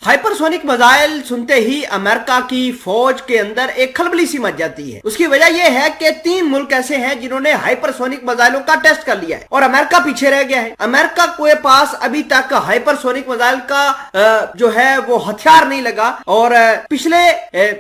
Hypersonic missile सुनते ही America की फौज के अंदर एक खलबली सी मच जाती है। उसकी वजह यह है कि 3 मुल्क ऐसे हैं जिन्होंने हाइपरसोनिक मिसाइलों का टेस्ट कर लिया है और अमेरिका पीछे रह गया है। अमेरिका के पास अभी तक हाइपरसोनिक मिसाइल का जो है वो हथियार नहीं लगा। और पिछले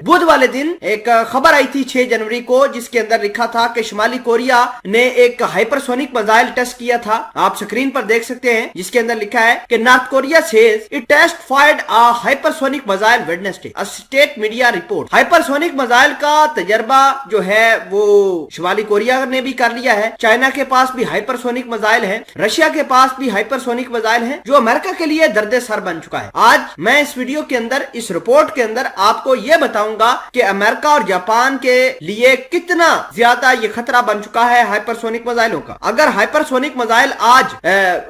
बुध वाले दिन एक खबर आई थी 6 जनवरी को, जिसके अंदर लिखा था कि शुमाली कोरिया ने एक हाइपरसोनिक मिसाइल टेस्ट किया था। आप स्क्रीन पर देख सकते हैं, जिसके अंदर लिखा है कि north Korea says it taste fired a hypersonic missile Wednesday, a state media report. Hypersonic missile का तजर्बा जो है वो शुमाली कोरिया ने भी कर लिया है। चाइना के पास भी हाइपरसोनिक मिसाइल है, रशिया के पास भी हाइपरसोनिक मिसाइल है, जो अमेरिका के लिए दर्द सर बन चुका है। आज मैं इस वीडियो के अंदर, इस रिपोर्ट के अंदर आपको यह बताऊंगा कि अमेरिका और जापान के लिए कितना ज्यादा ये खतरा बन चुका है हाइपरसोनिक मिसाइलों का। अगर हाइपरसोनिक मिसाइल आज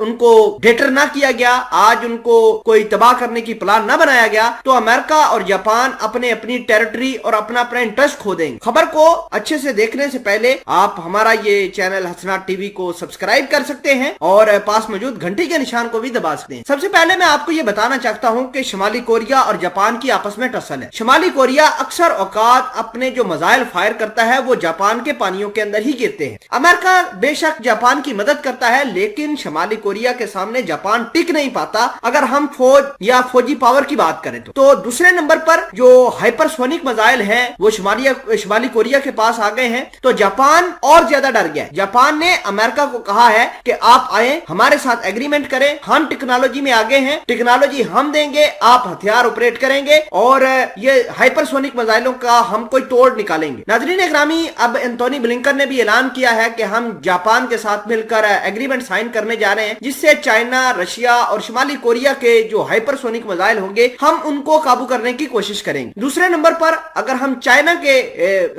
उनको डेटर ना किया गया, आज उनको कोई तबाह करने की प्लान न बनाया गया, तो अमेरिका और जापान अपनी टेरिटरी और अपना इंटरेस्ट खो देंगे। खबर को अच्छे से देखने से पहले आप हमारा ये चैनल हसनात टीवी को सब्सक्राइब कर सकते हैं और पास मौजूद घंटी के निशान को भी दबा सकते हैं। सबसे पहले मैं आपको ये बताना चाहता हूं कि शुमाली कोरिया और जापान की आपस में टसल है। शुमाली कोरिया अक्सर औकात अपने जो मिसाइल फायर करता है वो जापान के पानियों के अंदर ही गिरते हैं। अमेरिका बेशक जापान की मदद करता है, लेकिन शुमाली कोरिया के सामने जापान टिक नहीं पाता अगर हम फौज या फौजी पावर की बात करें तो दूसरे नंबर पर जो हाइपरसोनिक मिसाइल है वो शुमाली कोरिया के पास आ गए हैं, तो जापान और ज्यादा डर गया है। जापान ने अमेरिका को कहा है कि आप आए, हमारे साथ एग्रीमेंट करें, हम टेक्नोलॉजी में आगे हैं, टेक्नोलॉजी हम देंगे, आप हथियार ऑपरेट करेंगे और ये हाइपरसोनिक मिसाइलों का हम कोई तोड़ निकालेंगे। नाज़रीन इकरामी, अब एंथोनी ब्लिंकन ने भी ऐलान किया है कि हम जापान के साथ मिलकर एग्रीमेंट साइन करने जा रहे हैं, जिससे चाइना, रशिया और शुमाली कोरिया के जो हाइपरसोनिक मिसाइल होंगे हम उनको काबू करने की कोशिश करेंगे। दूसरे नंबर पर अगर हम चाइना के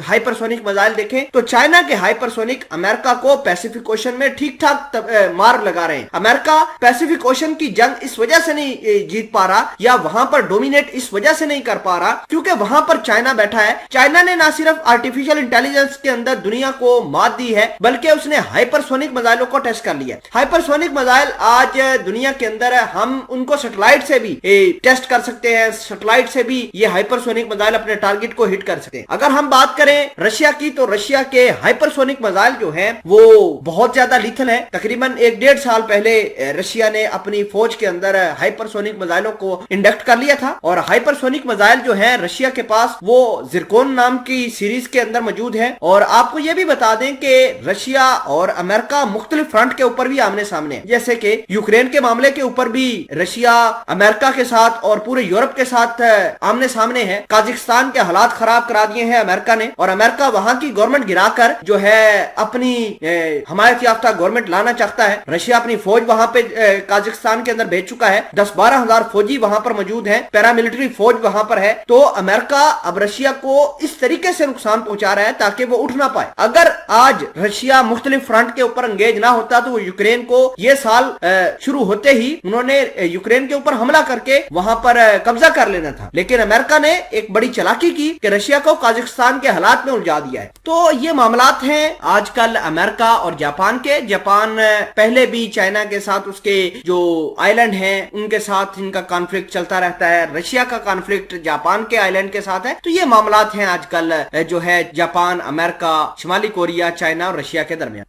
हाइपरसोनिक मिसाइल देखें तो चाइना के हाइपरसोनिक अमेरिका को पैसिफिक ओशन में ठीक ठाक मार लगा रहे हैं। अमेरिका पैसिफिक ओशन की जंग इस वजह से नहीं जीत पा रहा या वहां पर डोमिनेट इस वजह से नहीं कर पा रहा क्योंकि वहां पर चाइना बैठा है। चाइना ने ना सिर्फ आर्टिफिशियल इंटेलिजेंस के अंदर दुनिया को मात दी है, बल्कि उसने हाइपरसोनिक मिसाइलों को टेस्ट कर लिया। हाइपरसोनिक मिसाइल आज दुनिया के अंदर हम उनको सैटेलाइट से भी टेस्ट कर सकते हैं, सैटेलाइट से भी ये हाइपरसोनिक मिसाइल अपने टारगेट को हिट कर सकते हैं। अगर हम बात करें रशिया की, तो रशिया के हाइपरसोनिक मिसाइल जो है वो बहुत ज्यादा लीथल है। तकरीबन 1-1.5 साल पहले रशिया ने अपनी फौज के अंदर हाइपरसोनिक मिसाइलों को इंडक्ट कर लिया था और हाइपरसोनिक मिसाइल जो है रशिया के पास वो जिरकोन नाम की सीरीज के अंदर मौजूद है। और आपको ये भी बता दें कि रशिया और अमेरिका मुख्तलिफ फ्रंट के ऊपर भी आमने सामने है, जैसे कि यूक्रेन के मामले के ऊपर भी रशिया अमेरिका के साथ और पूरे यूरोप के साथ आमने सामने है। काजाकिस्तान के हालात खराब करा दिए हैं अमेरिका ने और अमेरिका वहां की गवर्नमेंट गिराकर जो है अपनी हमायत याफ्ता गवर्नमेंट लाना चाहता है। रशिया अपनी फौज वहां पे काजाकिस्तान के अंदर भेज चुका है, 10-12 हजार फौजी वहां पर मौजूद है, पैरामिलिट्री फौज वहां पर है। तो अमेरिका अब रशिया को इस तरीके से नुकसान पहुंचा रहा है ताकि वो उठ ना पाए। अगर आज रशिया मुख्तलिफ फ्रंट के ऊपर एंगेज ना होता तो यूक्रेन को ये साल शुरू होते ही उन्होंने यूक्रेन के ऊपर हमला करके वहां पर कब्जा कर लेना था, लेकिन अमेरिका ने एक बड़ी चालाकी की कि रशिया को काजाकिस्तान के हालात में उलझा दिया है। तो ये मामलात हैं आजकल अमेरिका और जापान के। जापान पहले भी चाइना के साथ उसके जो आइलैंड हैं उनके साथ इनका कॉन्फ्लिक्ट चलता रहता है, रशिया का कॉन्फ्लिक्ट जापान के आइलैंड के साथ है। तो ये मामलात हैं आजकल जो है जापान, अमेरिका, शुमाली कोरिया, चाइना और रशिया के दरमियान।